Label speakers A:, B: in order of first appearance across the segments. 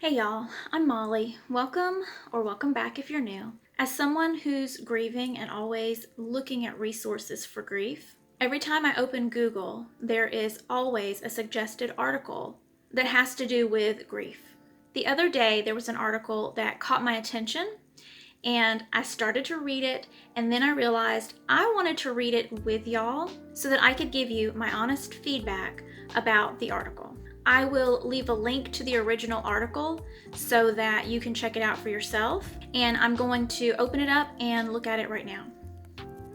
A: Hey y'all, I'm Molly. Welcome back if you're new. As someone who's grieving and always looking at resources for grief, every time I open Google, there is always a suggested article that has to do with grief. The other day, there was an article that caught my attention, and I started to read it, and then I realized I wanted to read it with y'all so that I could give you my honest feedback about the article. I will leave a link to the original article so that you can check it out for yourself, and I'm going to open it up and look at it right now.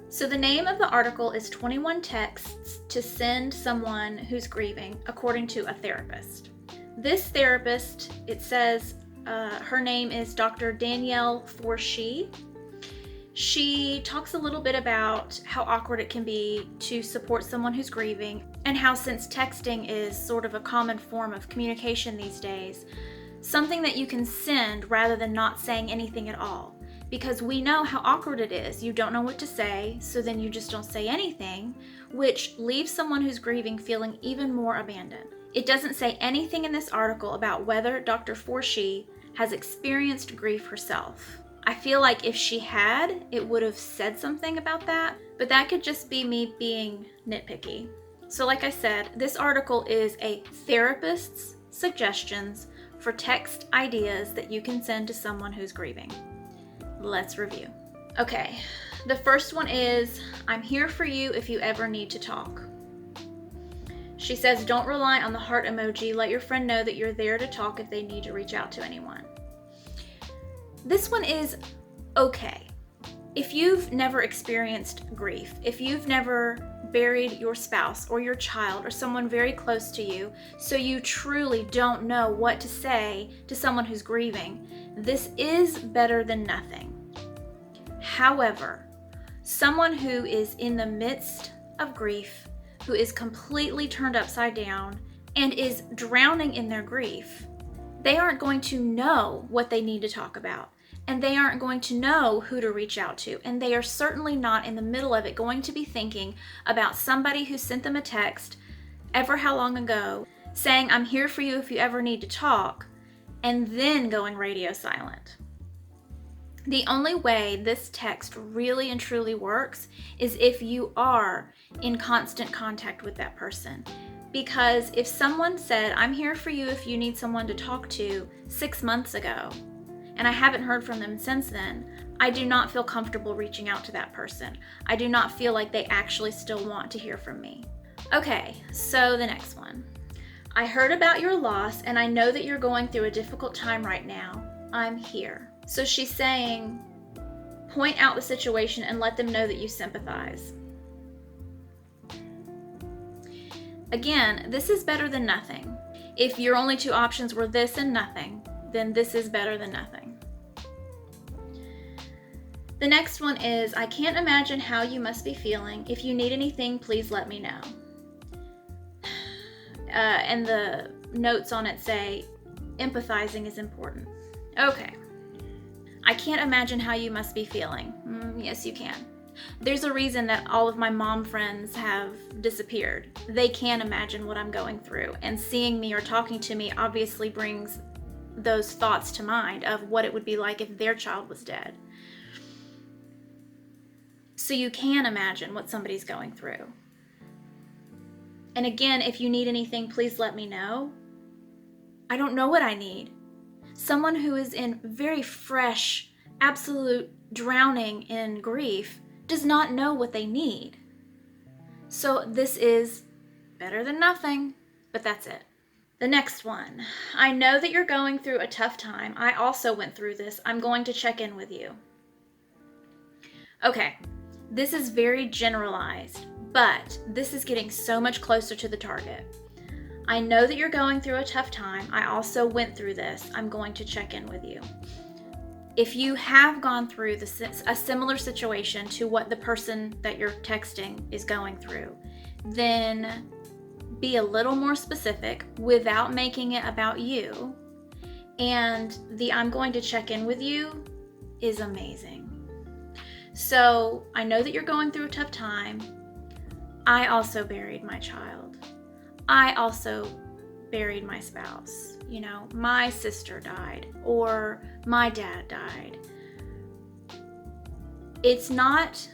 A: So the name of the article is 21 Texts to Send Someone Who's Grieving, according to a therapist. This therapist, it says, her name is Dr. Danielle Forshee. She talks a little bit about how awkward it can be to support someone who's grieving, and how, since texting is sort of a common form of communication these days, something that you can send rather than not saying anything at all. Because we know how awkward it is. You don't know what to say, so then you just don't say anything, which leaves someone who's grieving feeling even more abandoned. It doesn't say anything in this article about whether Dr. Forshee has experienced grief herself. I feel like if she had, it would have said something about that, but that could just be me being nitpicky. So like I said, this article is a therapist's suggestions for text ideas that you can send to someone who's grieving. Let's review. Okay, the first one is, I'm here for you if you ever need to talk. She says, don't rely on the heart emoji. Let your friend know that you're there to talk if they need to reach out to anyone. This one is okay. If you've never experienced grief, if you've never buried your spouse or your child or someone very close to you, so you truly don't know what to say to someone who's grieving, this is better than nothing. However, someone who is in the midst of grief, who is completely turned upside down and is drowning in their grief, they aren't going to know what they need to talk about, and they aren't going to know who to reach out to, and they are certainly not in the middle of it going to be thinking about somebody who sent them a text ever how long ago saying, I'm here for you if you ever need to talk, and then going radio silent. The only way this text really and truly works is if you are in constant contact with that person. Because if someone said, I'm here for you if you need someone to talk to 6 months ago, and I haven't heard from them since then, I do not feel comfortable reaching out to that person. I do not feel like they actually still want to hear from me. Okay, so the next one. I heard about your loss and I know that you're going through a difficult time right now. I'm here. So she's saying, point out the situation and let them know that you sympathize. Again, this is better than nothing. If your only two options were this and nothing, then this is better than nothing. The next one is, I can't imagine how you must be feeling. If you need anything, please let me know. And the notes on it say, empathizing is important. Okay. I can't imagine how you must be feeling. Yes, you can. There's a reason that all of my mom friends have disappeared. They can imagine what I'm going through, and seeing me or talking to me obviously brings those thoughts to mind of what it would be like if their child was dead. So you can imagine what somebody's going through. And again, if you need anything, please let me know. I don't know what I need. Someone who is in very fresh, absolute drowning in grief does not know what they need. So this is better than nothing, but that's it. The next one. I know that you're going through a tough time. I also went through this. I'm going to check in with you. Okay, this is very generalized, but this is getting so much closer to the target. I know that you're going through a tough time. I also went through this. I'm going to check in with you. If you have gone through a similar situation to what the person that you're texting is going through, then be a little more specific without making it about you. And the I'm going to check in with you is amazing. So I know that you're going through a tough time. I also buried my child. I also buried my spouse, my sister died, or my dad died. It's not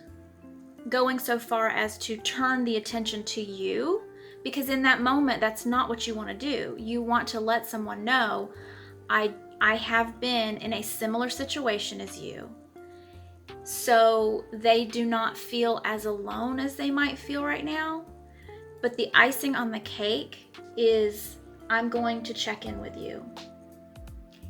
A: going so far as to turn the attention to you, because in that moment, that's not what you want to do. You want to let someone know, I have been in a similar situation as you, so they do not feel as alone as they might feel right now. But the icing on the cake is, I'm going to check in with you.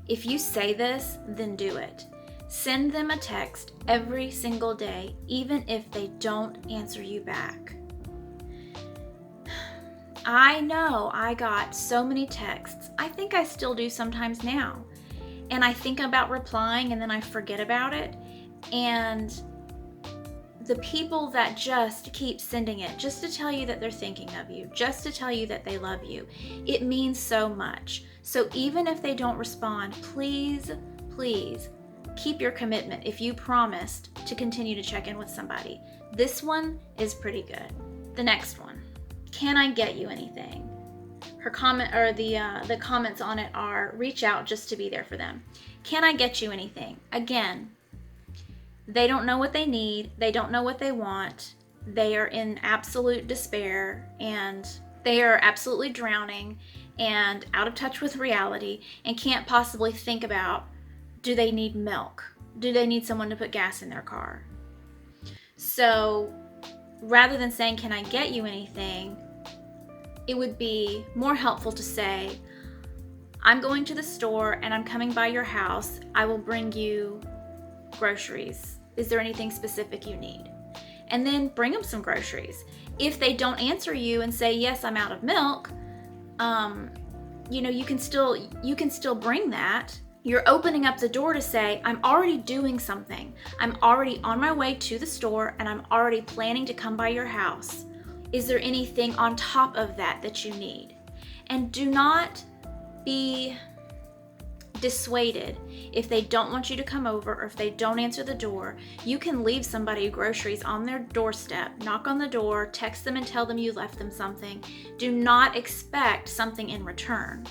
A: If you say this, then do it. Send them a text every single day, even if they don't answer you back. I know I got so many texts. I think I still do sometimes now. And I think about replying and then I forget about it. And the people that just keep sending it, just to tell you that they're thinking of you, just to tell you that they love you, it means so much. So even if they don't respond, please, please keep your commitment if you promised to continue to check in with somebody. This one is pretty good. The next one, can I get you anything? Her comment, or the comments on it are, reach out just to be there for them. Can I get you anything? Again, they don't know what they need. They don't know what they want. They are in absolute despair, and they are absolutely drowning and out of touch with reality, and can't possibly think about, do they need milk? Do they need someone to put gas in their car? So rather than saying, can I get you anything? It would be more helpful to say, I'm going to the store and I'm coming by your house. I will bring you groceries. Is there anything specific you need? And then bring them some groceries. If they don't answer you and say, yes, I'm out of milk, you can still bring that. You're opening up the door to say, I'm already doing something. I'm already on my way to the store and I'm already planning to come by your house. Is there anything on top of that you need? And do not be dissuaded if they don't want you to come over, or if they don't answer the door. You can leave somebody groceries on their doorstep, knock on the door, text them and tell them you left them something. Do not expect something in return.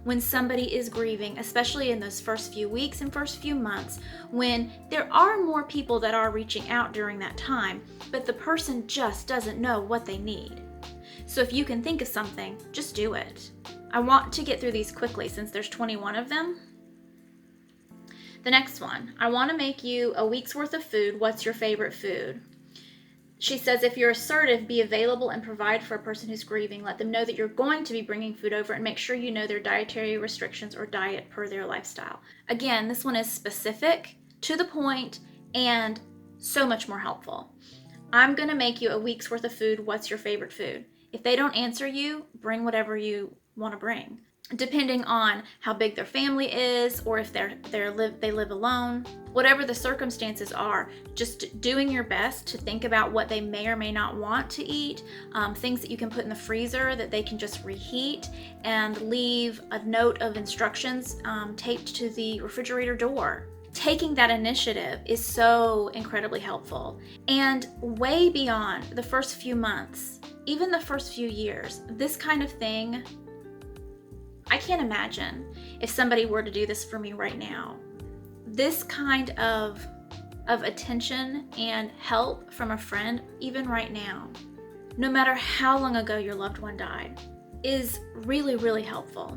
A: When somebody is grieving, especially in those first few weeks and first few months, when there are more people that are reaching out during that time, but the person just doesn't know what they need. So if you can think of something, just do it. I want to get through these quickly since there's 21 of them. The next one, I want to make you a week's worth of food. What's your favorite food? She says, if you're assertive, be available and provide for a person who's grieving. Let them know that you're going to be bringing food over, and make sure you know their dietary restrictions or diet per their lifestyle. Again, this one is specific, to the point, and so much more helpful. I'm going to make you a week's worth of food. What's your favorite food? If they don't answer you, bring whatever you want to bring, depending on how big their family is, or if they live alone. Whatever the circumstances are, just doing your best to think about what they may or may not want to eat, things that you can put in the freezer that they can just reheat, and leave a note of instructions taped to the refrigerator door. Taking that initiative is so incredibly helpful. And way beyond the first few months, even the first few years, this kind of thing, I can't imagine if somebody were to do this for me right now. This kind of attention and help from a friend, even right now, no matter how long ago your loved one died, is really, really helpful.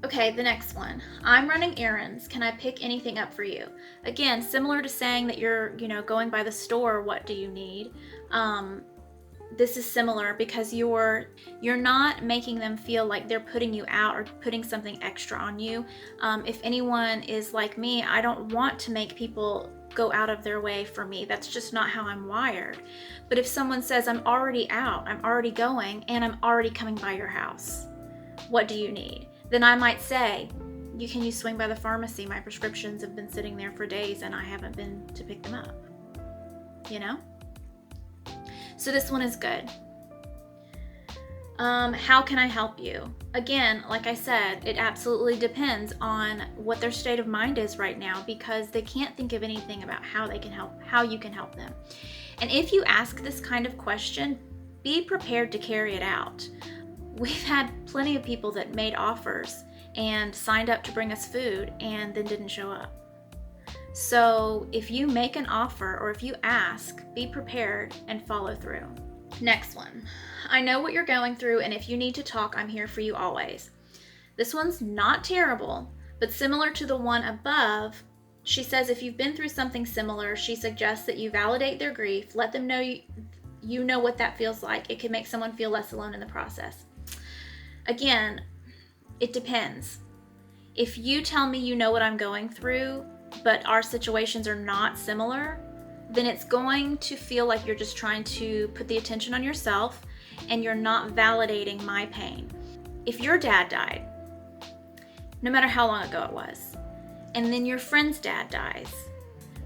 A: Okay, the next one. I'm running errands. Can I pick anything up for you? Again, similar to saying that you're, going by the store, what do you need? This is similar because you're not making them feel like they're putting you out or putting something extra on you. If anyone is like me, I don't want to make people go out of their way for me. That's just not how I'm wired. But if someone says, I'm already out, I'm already going, and I'm already coming by your house, what do you need? Then I might say, can you swing by the pharmacy? My prescriptions have been sitting there for days and I haven't been to pick them up. So this one is good. How can I help you? Again, like I said, it absolutely depends on what their state of mind is right now, because they can't think of anything about how you can help them. And if you ask this kind of question, be prepared to carry it out. We've had plenty of people that made offers and signed up to bring us food and then didn't show up. So if you make an offer or if you ask, be prepared and follow through. Next one. I know what you're going through, and if you need to talk, I'm here for you always. This one's not terrible, but similar to the one above. She says if you've been through something similar, she suggests that you validate their grief, let them know you know what that feels like. It can make someone feel less alone in the process. Again, it depends. If you tell me you know what I'm going through, but our situations are not similar, then it's going to feel like you're just trying to put the attention on yourself and you're not validating my pain. If your dad died, no matter how long ago it was, and then your friend's dad dies,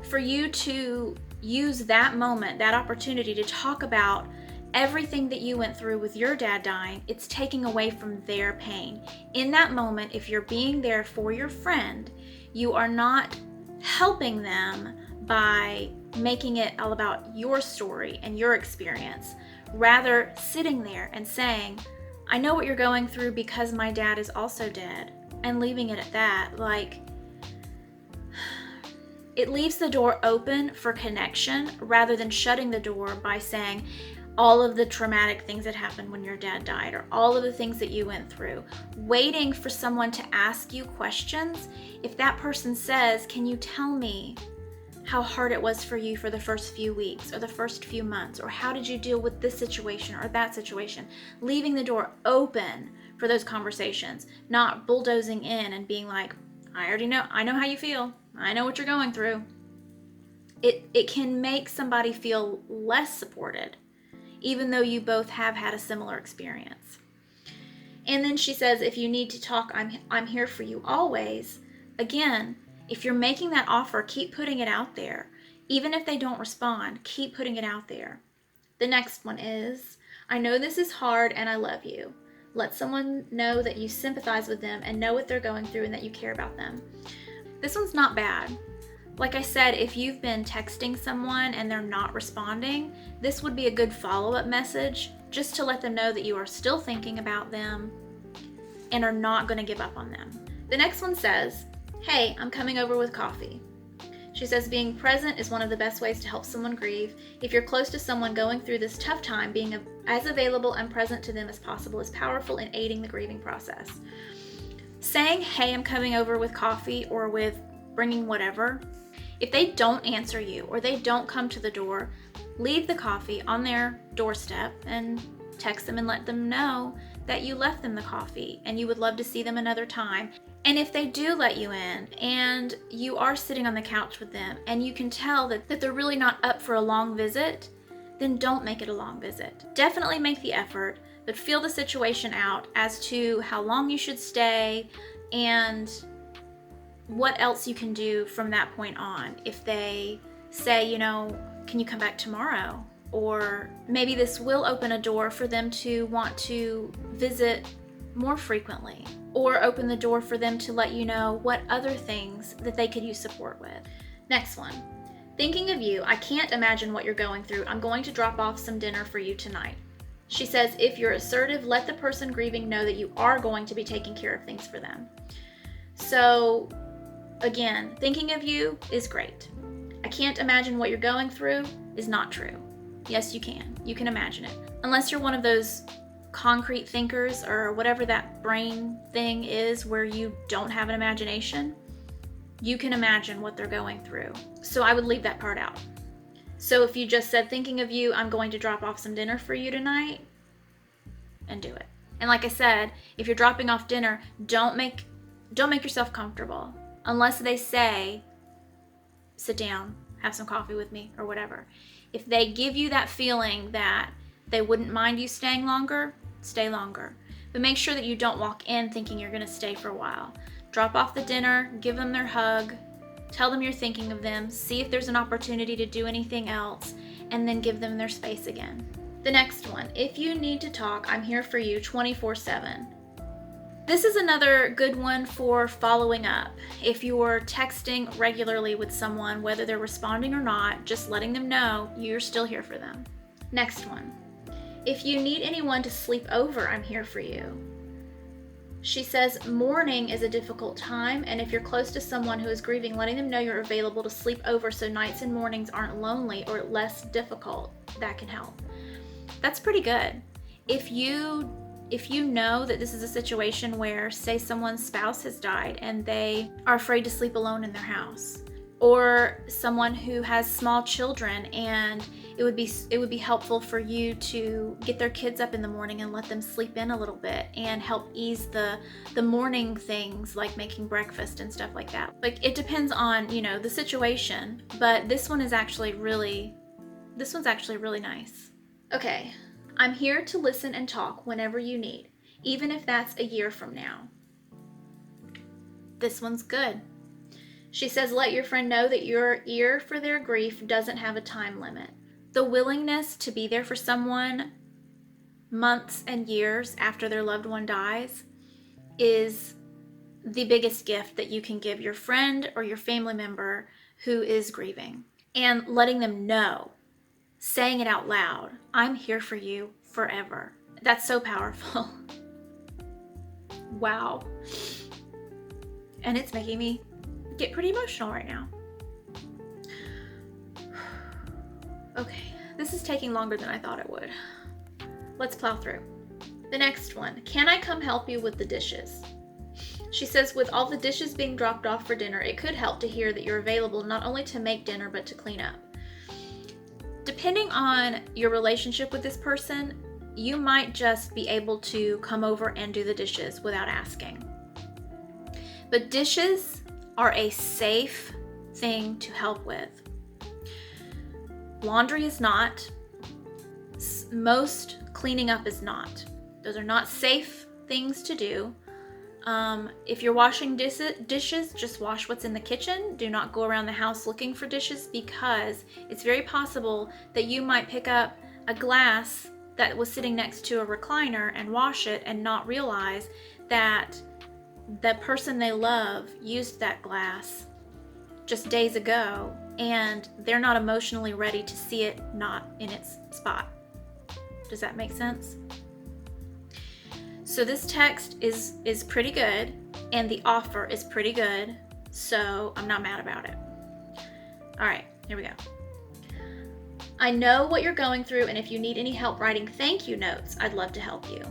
A: for you to use that moment, that opportunity to talk about everything that you went through with your dad dying, it's taking away from their pain. In that moment, if you're being there for your friend, you are not helping them by making it all about your story and your experience. Rather, sitting there and saying, I know what you're going through because my dad is also dead, and leaving it at that. Like, it leaves the door open for connection rather than shutting the door by saying all of the traumatic things that happened when your dad died or all of the things that you went through. Waiting for someone to ask you questions. If that person says, can you tell me how hard it was for you for the first few weeks or the first few months, or how did you deal with this situation or that situation? Leaving the door open for those conversations, not bulldozing in and being like, I know how you feel. I know what you're going through. It can make somebody feel less supported, even though you both have had a similar experience. And then she says, if you need to talk, I'm here for you always. Again, if you're making that offer, keep putting it out there. Even if they don't respond, keep putting it out there. The next one is, I know this is hard and I love you. Let someone know that you sympathize with them and know what they're going through and that you care about them. This one's not bad. Like I said, if you've been texting someone and they're not responding, this would be a good follow-up message just to let them know that you are still thinking about them and are not going to give up on them. The next one says, hey, I'm coming over with coffee. She says being present is one of the best ways to help someone grieve. If you're close to someone going through this tough time, being as available and present to them as possible is powerful in aiding the grieving process. Saying, hey, I'm coming over with coffee or with bringing whatever, if they don't answer you or they don't come to the door, leave the coffee on their doorstep and text them and let them know that you left them the coffee and you would love to see them another time. And if they do let you in and you are sitting on the couch with them and you can tell that they're really not up for a long visit, then don't make it a long visit. Definitely make the effort, but feel the situation out as to how long you should stay and what else you can do from that point on. If they say, can you come back tomorrow? Or maybe this will open a door for them to want to visit more frequently, or open the door for them to let you know what other things that they could use support with. Next one. Thinking of you, I can't imagine what you're going through. I'm going to drop off some dinner for you tonight. She says, if you're assertive, let the person grieving know that you are going to be taking care of things for them. So again, thinking of you is great. I can't imagine what you're going through is not true. Yes, you can. You can imagine it. Unless you're one of those concrete thinkers or whatever that brain thing is where you don't have an imagination, you can imagine what they're going through. So I would leave that part out. So if you just said, thinking of you, I'm going to drop off some dinner for you tonight, and do it. And like I said, if you're dropping off dinner, don't make yourself comfortable unless they say, sit down, have some coffee with me, or whatever. If they give you that feeling that they wouldn't mind you staying longer, stay longer. But make sure that you don't walk in thinking you're going to stay for a while. Drop off the dinner, give them their hug, tell them you're thinking of them, see if there's an opportunity to do anything else, and then give them their space again. The next one, if you need to talk, I'm here for you 24/7. This is another good one for following up. If you're texting regularly with someone, whether they're responding or not, just letting them know you're still here for them. Next one. If you need anyone to sleep over, I'm here for you. She says mourning is a difficult time, and if you're close to someone who is grieving, letting them know you're available to sleep over so nights and mornings aren't lonely or less difficult, that can help. That's pretty good. If you know that this is a situation where, say, someone's spouse has died and they are afraid to sleep alone in their house, or someone who has small children and it would be helpful for you to get their kids up in the morning and let them sleep in a little bit and help ease the morning things like making breakfast and stuff like that. Like, it depends on, the situation, but this one's actually really nice. Okay, I'm here to listen and talk whenever you need, even if that's a year from now. This one's good. She says, let your friend know that your ear for their grief doesn't have a time limit. The willingness to be there for someone months and years after their loved one dies is the biggest gift that you can give your friend or your family member who is grieving. And letting them know, saying it out loud, I'm here for you forever. That's so powerful. Wow. And it's making me get pretty emotional right now. Okay, this is taking longer than I thought it would. Let's plow through. The next one, can I come help you with the dishes? She says, with all the dishes being dropped off for dinner, it could help to hear that you're available not only to make dinner, but to clean up. Depending on your relationship with this person, you might just be able to come over and do the dishes without asking. But dishes are a safe thing to help with. Laundry is not. Most cleaning up is not. Those are not safe things to do. If you're washing dishes, just wash what's in the kitchen. Do not go around the house looking for dishes, because it's very possible that you might pick up a glass that was sitting next to a recliner and wash it and not realize that the person they love used that glass just days ago and they're not emotionally ready to see it not in its spot. Does that make sense? So this text is pretty good, and the offer is pretty good, so I'm not mad about it. All right, here we go. I know what you're going through, and if you need any help writing thank you notes, I'd love to help you.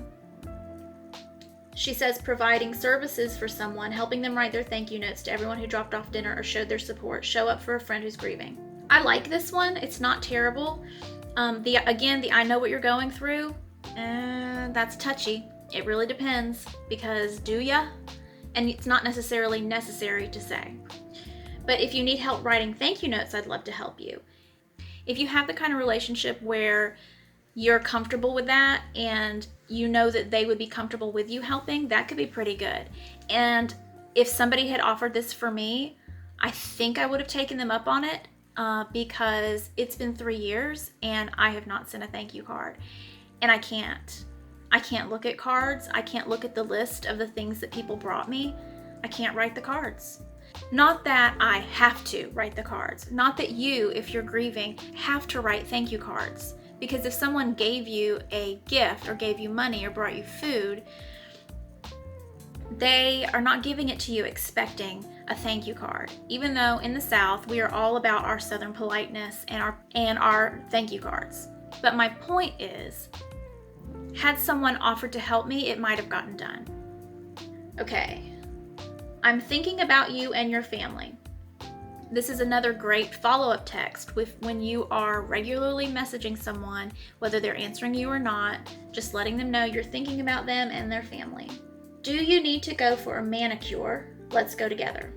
A: She says providing services for someone, helping them write their thank you notes to everyone who dropped off dinner or showed their support, show up for a friend who's grieving. I like this one. It's not terrible. The I know what you're going through, that's touchy. It really depends, because do ya? And it's not necessarily necessary to say. But if you need help writing thank you notes, I'd love to help you. If you have the kind of relationship where you're comfortable with that and you know that they would be comfortable with you helping, that could be pretty good. And if somebody had offered this for me, I think I would have taken them up on it, because it's been 3 years and I have not sent a thank you card. And I can't look at cards. I can't look at the list of the things that people brought me. I can't write the cards. Not that I have to write the cards. Not that you, if you're grieving, have to write thank you cards. Because if someone gave you a gift or gave you money or brought you food, they are not giving it to you expecting a thank you card. Even though in the South, we are all about our Southern politeness and our thank you cards. But my point is, had someone offered to help me, it might have gotten done. Okay. I'm thinking about you and your family. This is another great follow-up text when you are regularly messaging someone, whether they're answering you or not, just letting them know you're thinking about them and their family. Do you need to go for a manicure? Let's go together.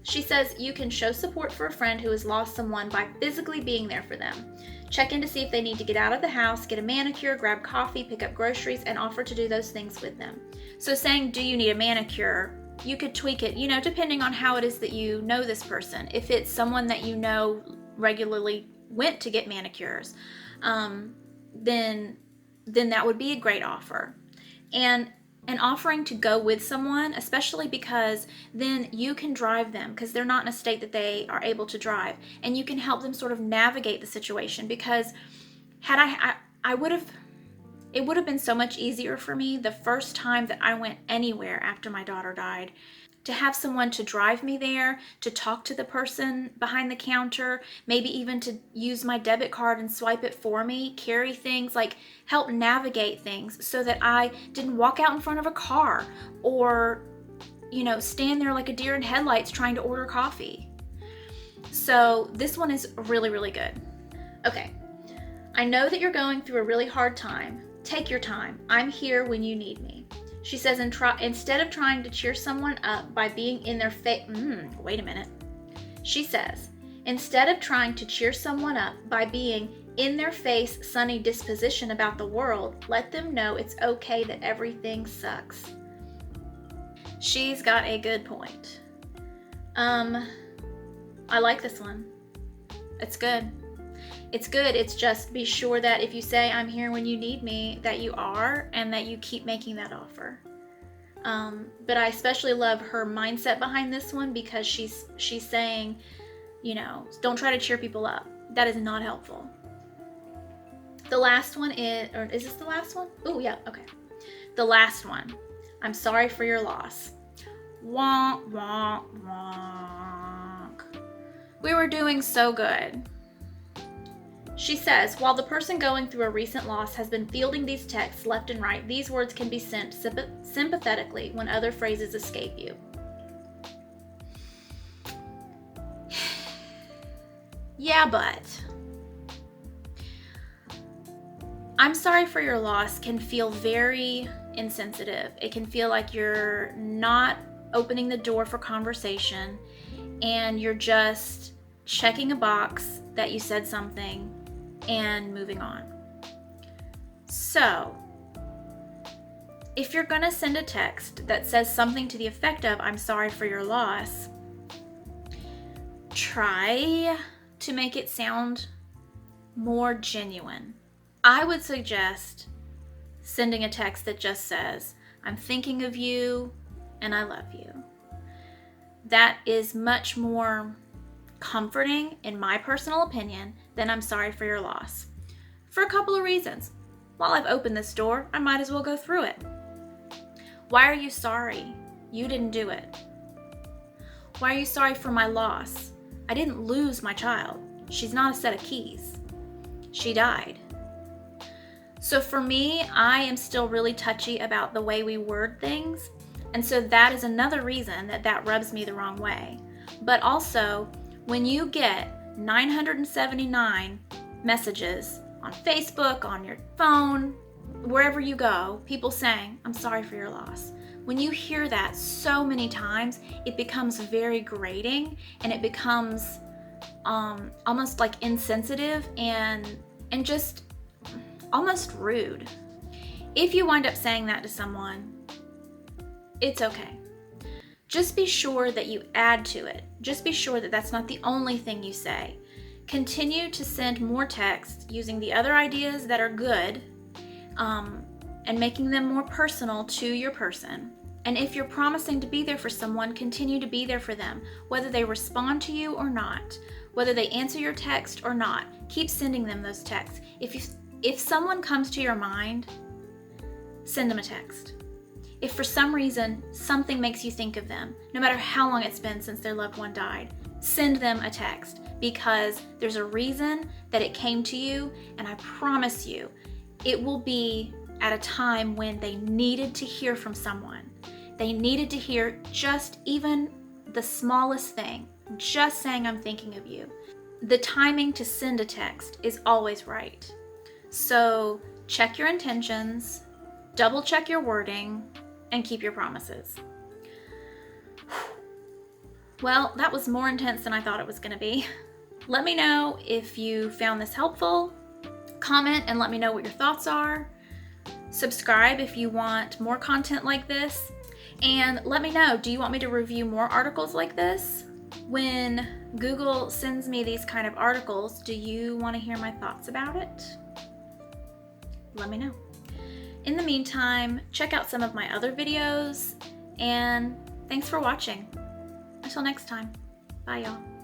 A: She says you can show support for a friend who has lost someone by physically being there for them. Check in to see if they need to get out of the house, get a manicure, grab coffee, pick up groceries, and offer to do those things with them. So saying, do you need a manicure? You could tweak it, depending on how it is that you know this person. If it's someone that you know regularly went to get manicures, then that would be a great offer. And offering to go with someone, especially because then you can drive them, because they're not in a state that they are able to drive, and you can help them sort of navigate the situation. Because had I would have, It would have been so much easier for me the first time that I went anywhere after my daughter died to have someone to drive me there, to talk to the person behind the counter, maybe even to use my debit card and swipe it for me, carry things, like help navigate things so that I didn't walk out in front of a car or, stand there like a deer in headlights trying to order coffee. So this one is really, really good. Okay, I know that you're going through a really hard time. Take your time. I'm here when you need me. She says, instead of trying to cheer someone up by being in their face, wait a minute. She says, instead of trying to cheer someone up by being in their face, sunny disposition about the world, let them know it's okay that everything sucks. She's got a good point. I like this one. It's good. It's good. It's just be sure that if you say I'm here when you need me, that you are, and that you keep making that offer. But I especially love her mindset behind this one because she's saying, don't try to cheer people up. That is not helpful. The last one is this the last one? Oh, yeah, okay. The last one. I'm sorry for your loss. Wonk, wonk, wonk. We were doing so good. She says, while the person going through a recent loss has been fielding these texts left and right, these words can be sent sympathetically when other phrases escape you. Yeah, but I'm sorry for your loss can feel very insensitive. It can feel like you're not opening the door for conversation and you're just checking a box that you said something and moving on. So, if you're gonna send a text that says something to the effect of, I'm sorry for your loss, try to make it sound more genuine. I would suggest sending a text that just says, I'm thinking of you and I love you. That is much more comforting, in my personal opinion, than I'm sorry for your loss. For a couple of reasons. While I've opened this door, I might as well go through it. Why are you sorry? You didn't do it. Why are you sorry for my loss? I didn't lose my child. She's not a set of keys. She died. So for me, I am still really touchy about the way we word things. And so that is another reason that rubs me the wrong way. But also, when you get 979 messages on Facebook, on your phone, wherever you go, people saying, I'm sorry for your loss. When you hear that so many times, it becomes very grating and it becomes almost like insensitive and just almost rude. If you wind up saying that to someone, it's okay. Just be sure that you add to it. Just be sure that that's not the only thing you say. Continue to send more texts using the other ideas that are good and making them more personal to your person. And if you're promising to be there for someone, continue to be there for them, whether they respond to you or not, whether they answer your text or not. Keep sending them those texts. If someone comes to your mind, send them a text. If for some reason something makes you think of them, no matter how long it's been since their loved one died, send them a text because there's a reason that it came to you, and I promise you, it will be at a time when they needed to hear from someone. They needed to hear just even the smallest thing, just saying I'm thinking of you. The timing to send a text is always right. So check your intentions, double check your wording, and keep your promises. Well, that was more intense than I thought it was going to be. Let me know if you found this helpful. Comment and let me know what your thoughts are. Subscribe if you want more content like this. And let me know, do you want me to review more articles like this? When Google sends me these kind of articles, do you want to hear my thoughts about it? Let me know. In the meantime, check out some of my other videos, and thanks for watching. Until next time, bye y'all.